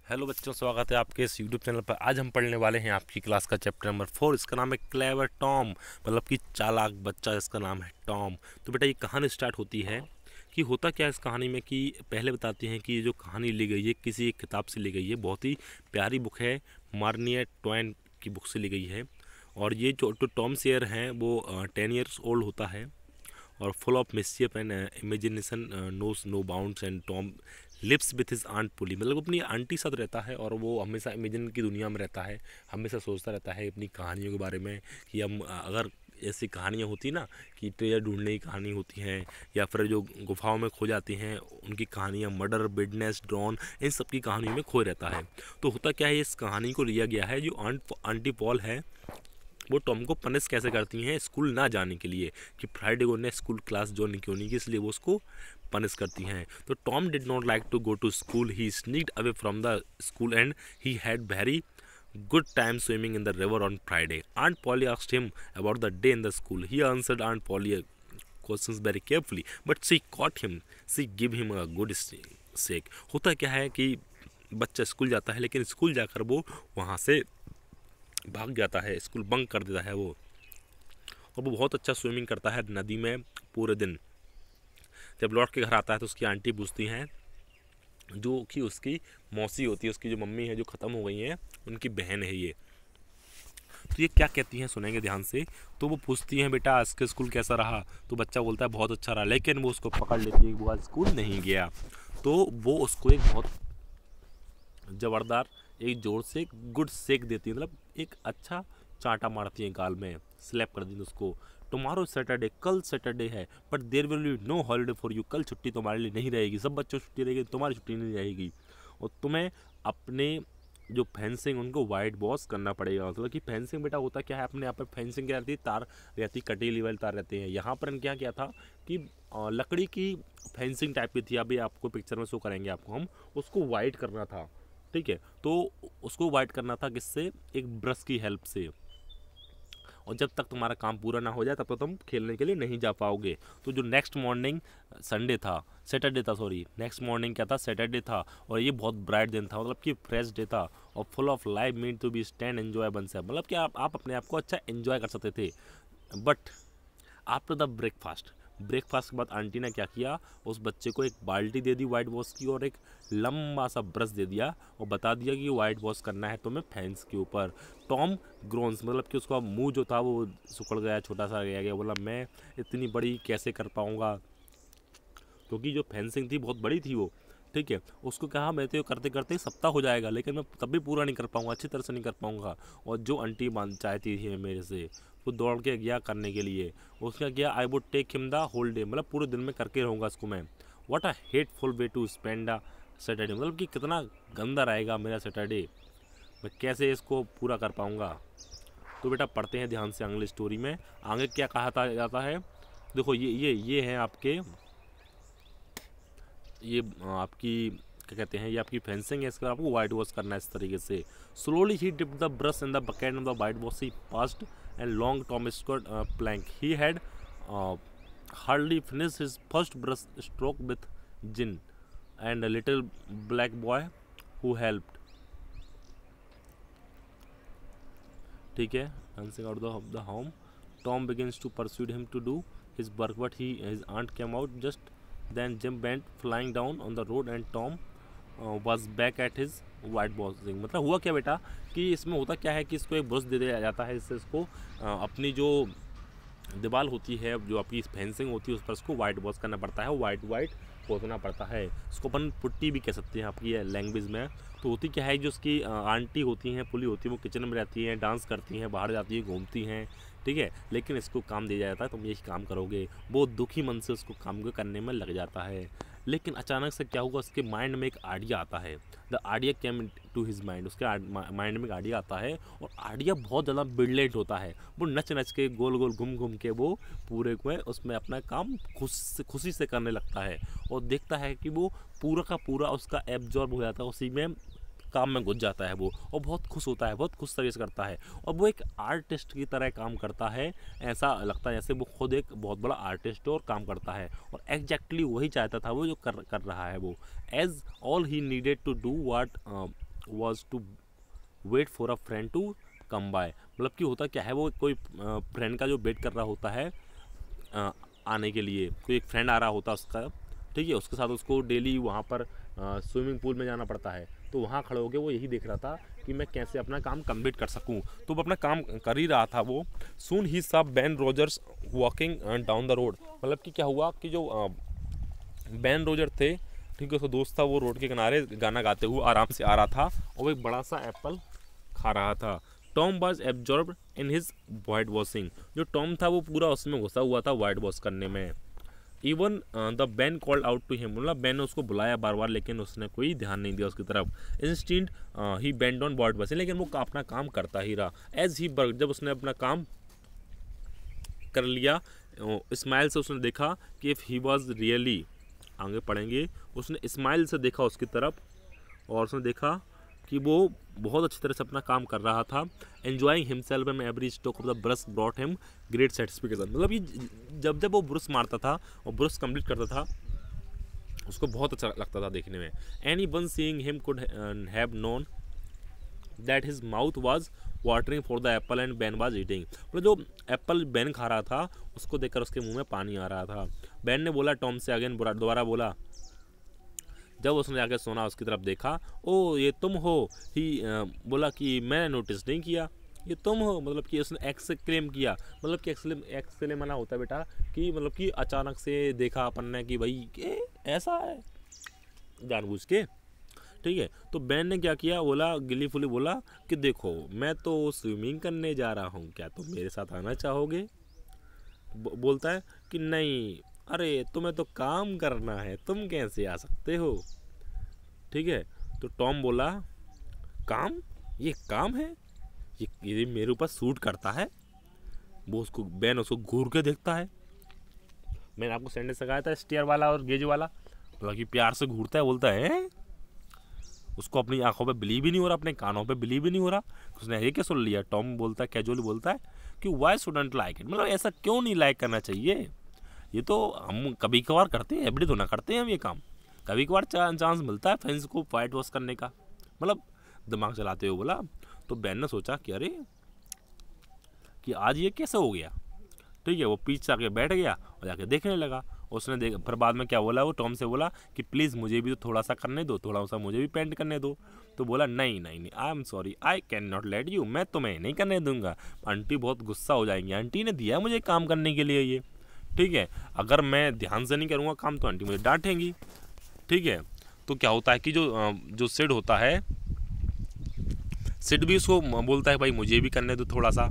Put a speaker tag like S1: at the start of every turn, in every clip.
S1: Hello बच्चों, स्वागत है आपके इस यूट्यूब चैनल पर। आज हम पढ़ने वाले हैं आपकी क्लास का चैप्टर नंबर 4। इसका नाम है क्लेवर टॉम, मतलब कि चालाक बच्चा। इसका नाम है टॉम। तो बेटा ये कहानी स्टार्ट होती है कि होता क्या है इस कहानी में कि पहले बताते हैं कि ये जो कहानी ली गई है किसी एक किताब से ली गई है। बहुत ही प्यारी बुक है, मार्निया ट्वेन की बुक से ली गई है। और ये जो टॉम सेयर हैं वो 10 ईयर्स ओल्ड होता है और full of mischief and imagination knows no bounds. And Tom lives with his aunt Polly, मतलब अपनी आंटी साथ रहता है और वो हमेशा इमेजिन की दुनिया में रहता है। हमेशा सोचता रहता है अपनी कहानियों के बारे में कि हम अगर ऐसी कहानियाँ होती ना कि ट्रेजर ढूंढने की कहानी होती हैं या फिर जो गुफाओं में खो जाती हैं उनकी कहानियाँ, मर्डर, बिडनेस, ड्रॉन, इन सब की कहानियों में खोए रहता है। तो होता क्या है, इस कहानी को लिया गया है जो आंटी पॉल है वो टॉम को पनिश कैसे करती हैं स्कूल ना जाने के लिए कि फ्राइडे को ने स्कूल क्लास ज्वाइन क्यों नहीं की, इसलिए वो उसको पनिश करती हैं। तो Tom did not like to go to school, he sneaked away from the school and he had very good time swimming in the river on Friday. Aunt Polly asked him about the day in the school. He answered Aunt Polly questions very carefully, but she caught him. She gave him a good shake. होता क्या है कि बच्चा school जाता है लेकिन school जाकर वो वहाँ से भाग जाता है, स्कूल बंक कर देता है वो। और वो बहुत अच्छा स्विमिंग करता है नदी में पूरे दिन। जब लौट के घर आता है तो उसकी आंटी पूछती हैं, जो कि उसकी मौसी होती है, उसकी जो मम्मी है जो ख़त्म हो गई हैं, उनकी बहन है ये। तो ये क्या कहती हैं सुनेंगे ध्यान से। तो वो पूछती हैं, बेटा आज के स्कूल कैसा रहा? तो बच्चा बोलता है बहुत अच्छा रहा, लेकिन वो उसको पकड़ लेती है कि वो आज स्कूल नहीं गया। तो वो उसको एक बहुत ज़बरदार एक ज़ोर से गुड शेक देती है, मतलब एक अच्छा चांटा मारती है गाल में, स्लैप कर दी उसको। टुमारो सैटरडे, कल सैटरडे है, but there will be no holiday for you. कल छुट्टी तुम्हारे लिए नहीं रहेगी, सब बच्चों की छुट्टी रहेगी, तुम्हारी छुट्टी नहीं रहेगी। और तुम्हें अपने जो फेंसिंग उनको वाइट वॉश करना पड़ेगा। मतलब कि फेंसिंग बेटा होता क्या है, अपने यहाँ पर फेंसिंग क्या रहती है, तार रहती, कटीली वाली तार रहते हैं। यहाँ पर क्या क्या था कि लकड़ी की फेंसिंग टाइप की थी, अभी आपको पिक्चर में शो करेंगे आपको हम, उसको वाइट करना था। ठीक है, तो उसको वाइट करना था किससे? एक ब्रश की हेल्प से। और जब तक तुम्हारा काम पूरा ना हो जाए तब तक तुम खेलने के लिए नहीं जा पाओगे। तो जो नेक्स्ट मॉर्निंग संडे था, सैटरडे था, सॉरी, नेक्स्ट मॉर्निंग क्या था, सैटरडे था। और ये बहुत ब्राइट दिन था, मतलब कि फ्रेश डे था और full of life mean to be stand enjoy बन से, मतलब कि आप अपने आप को अच्छा एन्जॉय कर सकते थे। बट आफ्टर द ब्रेकफास्ट के बाद आंटी ने क्या किया, उस बच्चे को एक बाल्टी दे दी वाइट वॉश की और एक लंबा सा ब्रश दे दिया और बता दिया कि वाइट वॉश करना है तुम्हें फेंस के ऊपर। टॉम ग्रोन्स, मतलब कि उसका मुंह जो था वो सुखड़ गया, छोटा सा गया, बोला मैं इतनी बड़ी कैसे कर पाऊँगा, क्योंकि जो फेंसिंग थी बहुत बड़ी थी वो। ठीक है, उसको कहा मैं तो करते करते सप्ताह हो जाएगा लेकिन मैं तब भी पूरा नहीं कर पाऊँगा, अच्छी तरह से नहीं कर पाऊँगा। और जो आंटी मान चाहती थी मेरे से, वो दौड़ के गया करने के लिए। उसका गया, I would take him the whole day, मतलब पूरे दिन में करके रहूँगा इसको मैं। What a hateful way to spend the Saturday, मतलब कि कितना गंदा रहेगा मेरा सैटरडे, मैं कैसे इसको पूरा कर पाऊँगा। तो बेटा पढ़ते हैं ध्यान से अगली स्टोरी में आगे क्या कहा जाता है। देखो ये हैं आपके, ये आपकी क्या कहते हैं, ये आपकी फेंसिंग है, इसका आपको वाइट वॉश करना है इस तरीके से। Slowly he dip the brush in the bucket of the white wash he passed and long Tom squad plank he had hardly finish his first brush stroke with Jim and a little black boy who helped. ठीक है, fencing out of the home, Tom begins to pursue him to do his work, but his aunt came out just then. Jim went flying down on the road and Tom was back at his white washing। मतलब हुआ क्या बेटा कि इसमें होता क्या है कि इसको एक ब्रश दे दिया जाता है, इससे इसको अपनी जो दीवार होती है, जो आपकी फेंसिंग होती है, उस पर उसको वाइट वॉश करना पड़ता है, वाइट पोतना पड़ता है। इसको अपन पुट्टी भी कह सकते हैं आपकी लैंग्वेज में। तो होती क्या है, जो उसकी आंटी होती हैं, पुली होती है, वो किचन में रहती हैं, डांस करती हैं, बाहर जाती हैं, घूमती हैं। ठीक है, लेकिन इसको काम दिया जाता है, तुम यही काम करोगे। वो दुखी मन से उसको काम को करने में लग जाता है। लेकिन अचानक से क्या हुआ, उसके माइंड में एक आइडिया आता है। The idea came to his mind, उसके माइंड में एक आइडिया आता है और आइडिया बहुत ज़्यादा ब्रिलियंट होता है। वो नच नच के गोल गोल घूम घूम के वो पूरे में उसमें अपना काम खुशी से करने लगता है और देखता है कि वो पूरा का पूरा उसका एब्जॉर्ब हो जाता है, उसी में काम में घुस जाता है वो, और बहुत खुश होता है, बहुत खुश तरीके से करता है और वो एक आर्टिस्ट की तरह काम करता है। ऐसा लगता है जैसे वो खुद एक बहुत बड़ा आर्टिस्ट है और काम करता है, और एग्जैक्टली वही चाहता था वो जो कर रहा है वो। As all he needed to do what was to wait for a friend to come by. मतलब कि होता क्या है, वो कोई फ्रेंड का जो वेट कर रहा होता है आने के लिए, कोई एक फ्रेंड आ रहा होता है उसका, ठीक है, उसके साथ उसको डेली वहाँ पर स्विमिंग पूल में जाना पड़ता है। तो वहाँ खड़े होकर वो यही देख रहा था कि मैं कैसे अपना काम कंप्लीट कर सकूँ। तो वो अपना काम कर ही रहा था वो। सून ही सा Ben Rogers walking down the road. मतलब कि क्या हुआ कि जो बेन रोजर थे, ठीक है, उसका दोस्त था, वो रोड के किनारे गाना गाते हुए आराम से आ रहा था और वो एक बड़ा सा एप्पल खा रहा था। Tom was absorbed in his white washing. जो टॉम था वो पूरा उसमें घुसा हुआ था वाइट वॉश करने में। Even the Ben called out to him. मतलब बेन ने उसको बुलाया बार बार, लेकिन उसने कोई ध्यान नहीं दिया उसकी तरफ। Instant he bend on white washing, लेकिन वो अपना काम करता ही रहा। एज ही वर्क, जब उसने अपना काम कर लिया, स्माइल से उसने देखा कि इफ़ ही वॉज रियली, आगे पढ़ेंगे, उसने स्माइल से देखा उसकी तरफ और उसने देखा कि वो बहुत अच्छी तरह से अपना काम कर रहा था। Enjoying himself and every stroke of the brush brought him great satisfaction. मतलब ये जब जब वो ब्रश मारता था और ब्रश कंप्लीट करता था, उसको बहुत अच्छा लगता था देखने में। Any one seeing him could have known that his mouth was watering for the Apple and ban was eating. मतलब जो एप्पल बैन खा रहा था उसको देखकर उसके मुंह में पानी आ रहा था। बैन ने बोला टॉम से, अगेन दोबारा बोला। जब उसने जाकर सोना उसकी तरफ देखा, ओ ये तुम हो। ही बोला कि मैंने नोटिस नहीं किया, ये तुम हो। मतलब कि उसने एक्सक्लेम किया। मतलब कि एक्सक्लेम माना होता है बेटा कि मतलब कि अचानक से देखा अपन ने कि भाई ये ऐसा है, जानबूझ के, ठीक है। तो बैन ने क्या किया, बोला गिली फुली बोला कि देखो मैं तो स्विमिंग करने जा रहा हूँ, क्या तुम मेरे साथ आना चाहोगे। बोलता है कि नहीं, अरे तुम्हें तो काम करना है, तुम कैसे आ सकते हो, ठीक है। तो टॉम बोला काम, ये काम है, ये मेरे ऊपर सूट करता है। वो उसको बैन उसको घूर के देखता है। मैंने आपको सेंटेंस सिखाया था स्टेयर वाला और गेज वाला। मतलब कि प्यार से घूरता है, बोलता है, उसको अपनी आंखों पे बिलीव ही नहीं हो रहा, अपने कानों पे बिलीव ही नहीं हो रहा, उसने ये क्या सुन लिया। टॉम बोलता है, कैजुअली बोलता है कि वाई शुडंट लाइक इट। मतलब ऐसा क्यों नहीं लाइक करना चाहिए, ये तो हम कभी कभार करते हैं, एवरी तो ना करते हैं हम ये काम, कभी कभार चांस मिलता है फेंस को वाइट वॉश करने का। मतलब दिमाग चलाते हुए बोला। तो बैन ने सोचा कि अरे कि आज ये कैसे हो गया, ठीक है। वो पीछे आके बैठ गया और जाके देखने लगा। उसने देख, फिर बाद में क्या बोला, वो टॉम से बोला कि प्लीज़ मुझे भी तो थोड़ा सा करने दो, थोड़ा सा मुझे भी पेंट करने दो। तो बोला नहीं नहीं नहीं, I am sorry, I can not let you, मैं तुम्हें नहीं करने दूंगा। आंटी बहुत गुस्सा हो जाएंगी, आंटी ने दिया मुझे काम करने के लिए ये, ठीक है। अगर मैं ध्यान से नहीं करूँगा काम तो आंटी मुझे डांटेंगी, ठीक है। तो क्या होता है कि जो सिड होता है, सिड भी उसको बोलता है भाई मुझे भी करने दो थोड़ा सा,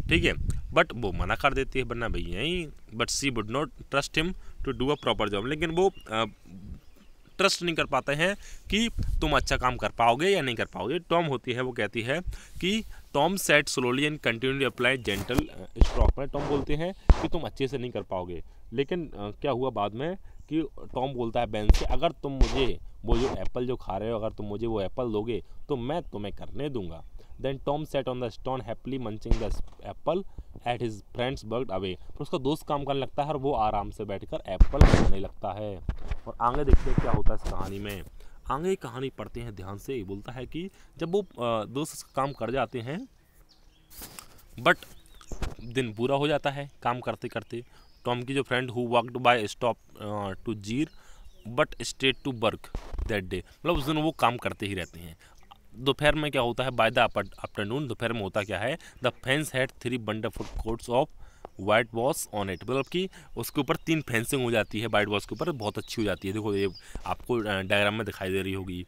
S1: ठीक है। बट वो मना कर देती है, वरना भाई यहीं, but she would not trust him to do a proper job. लेकिन वो ट्रस्ट नहीं कर पाते हैं कि तुम अच्छा काम कर पाओगे या नहीं कर पाओगे। टॉम होती है, वो कहती है कि Tom set slowly and continue apply gentle stroke में। टॉम बोलते हैं कि तुम अच्छे से नहीं कर पाओगे। लेकिन क्या हुआ बाद में कि टॉम बोलता है बैन से, अगर तुम मुझे वो जो एप्पल जो खा रहे हो, अगर तुम मुझे वो एप्पल दोगे तो मैं तुम्हें करने दूंगा। Then Tom set on the stone happily munching the apple at his friends worked away. फिर उसका दोस्त काम करने लगता है और वो आराम से बैठकर एप्पल खाने लगता है। और आगे देखते हैं क्या होता है इस कहानी में। आगे कहानी पढ़ते हैं ध्यान से। बोलता है कि जब वो दोस्त काम कर जाते हैं, बट दिन पूरा हो जाता है काम करते करते। टॉम की जो friend who walked by stop to jeer but stayed to work that day. मतलब उस दिन वो काम करते ही रहते हैं। दोपहर में क्या होता है, बाय द आफ्टरनून, दोपहर में होता क्या है, the fence had 3 wonderful quotes of white wash on it. मतलब कि उसके ऊपर 3 फेंसिंग हो जाती है वाइट वॉश के ऊपर, बहुत अच्छी हो जाती है। देखो ये आपको डायग्राम में दिखाई दे रही होगी।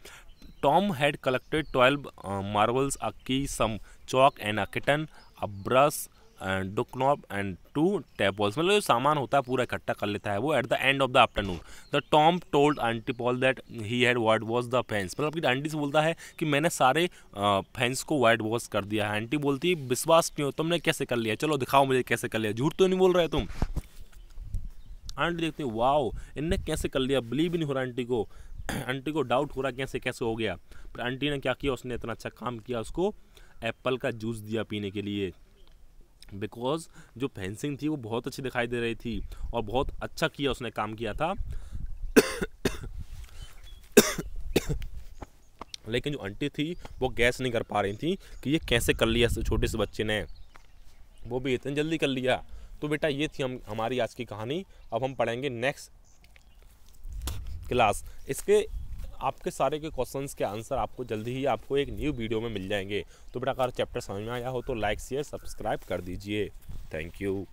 S1: Tom had collected 12 marbles, a key, some chalk and a kitten, a brush and doorknob and 2 tape balls. मतलब जो सामान होता है पूरा इकट्ठा कर लेता है वो। At the end of the afternoon the Tom told aunty Paul that he had white wash the fence. मतलब कि आंटी से बोलता है कि मैंने सारे फेंस को वाइट वॉश कर दिया है। आंटी बोलती है विश्वास क्यों, तुमने कैसे कर लिया, चलो दिखाओ मुझे कैसे कर लिया, झूठ तो नहीं बोल रहे तुम। आंटी देखती है वाओ इनने कैसे कर लिया, बिलीव ही नहीं हो रहा आंटी को। आंटी को डाउट हो रहा कैसे कैसे हो गया। फिर आंटी ने क्या किया, उसने इतना अच्छा काम किया, उसको एप्पल का जूस दिया पीने के लिए। बिकॉज जो फेंसिंग थी वो बहुत अच्छी दिखाई दे रही थी और बहुत अच्छा किया उसने काम किया था। लेकिन जो आंटी थी वो गैस नहीं कर पा रही थी कि ये कैसे कर लिया इस छोटे से बच्चे ने, वो भी इतनी जल्दी कर लिया। तो बेटा ये थी हमारी आज की कहानी। अब हम पढ़ेंगे नेक्स्ट क्लास। इसके आपके सारे के क्वेश्चंस के आंसर आपको जल्दी ही आपको एक न्यू वीडियो में मिल जाएंगे। तो बेटा अगर चैप्टर समझ में आया हो तो लाइक शेयर सब्सक्राइब कर दीजिए। Thank you.